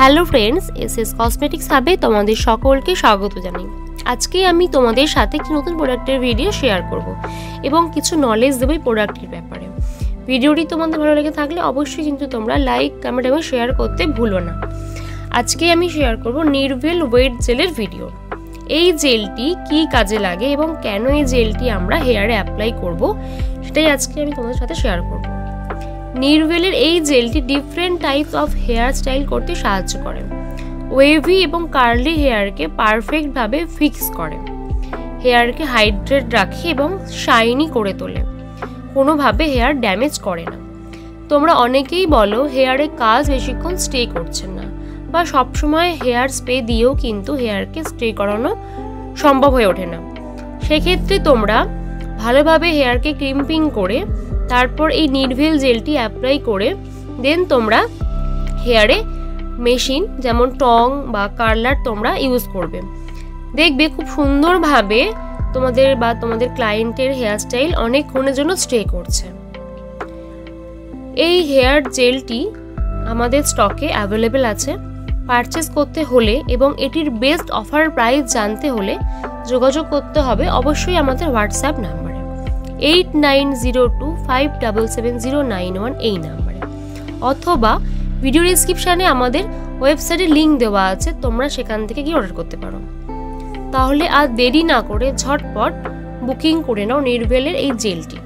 Hello friends, SS cosmetics হাবে তোমাদের সকলকে স্বাগত জানাই। আজকে আমি তোমাদের সাথে একটি নতুন প্রোডাক্টের ভিডিও শেয়ার করব এবং কিছু নলেজ দেবো এই প্রোডাক্টের ব্যাপারে। ভিডিওটি তোমাদের ভালো লেগে থাকলে অবশ্যই কিন্তু তোমরা লাইক, কমেন্ট এবং শেয়ার করতে ভুলো না। আজকে আমি শেয়ার করব নিরভেল ওয়েট জেলের ভিডিও। এই জেলটি কি কাজে লাগে এবং কেন এই জেলটি আমরা হেয়ারে অ্যাপ্লাই করব সেটাই আজকে আমি তোমাদের সাথে শেয়ার করব। নিরভেলের এই জেলটি different types of hair style করতে সাহায্য করে। ওয়েভি এবং কার্লি হেয়ারকে পারফেক্টভাবে ফিক্স করে, হেয়ারকে হাইড্রেট রাখে এবং শাইনি করে তোলে, কোনোভাবে হেয়ার ড্যামেজ করে না। তোমরা অনেকেই বলো হেয়ারে কাজ বেশিক্ষণ স্টে করছে না, বা সবসময় হেয়ার স্প্রে দিয়েও কিন্তু হেয়ারকে স্টে করানো সম্ভব হয়ে ওঠে না। সেক্ষেত্রে তোমরা ভালোভাবে হেয়ারকে ক্রিম্পিং করে তারপর এই নিরভেল জেলটি অ্যাপ্লাই করে দেন তোমরা হেয়ারে মেশিন যেমন টং বা কার্লার তোমরা ইউজ করবে। দেখবে খুব সুন্দরভাবে তোমাদের ক্লায়েন্টের হেয়ার স্টাইল অনেকক্ষণের জন্য স্টে করছে। এই হেয়ার জেলটি আমাদের স্টকে অ্যাভেলেবেল আছে। পারচেস করতে হলে এবং এটির বেস্ট অফার প্রাইস জানতে হলে যোগাযোগ করতে হবে অবশ্যই আমাদের হোয়াটসঅ্যাপ নাম্বারে 8902577091 এই নাম্বারে, অথবা ভিডিও ডেসক্রিপশানে আমাদের ওয়েবসাইটের লিঙ্ক দেওয়া আছে, তোমরা সেখান থেকে গিয়ে অর্ডার করতে পারো। তাহলে আর দেরি না করে ঝটপট বুকিং করে নাও নিরভেলের এই জেলটি।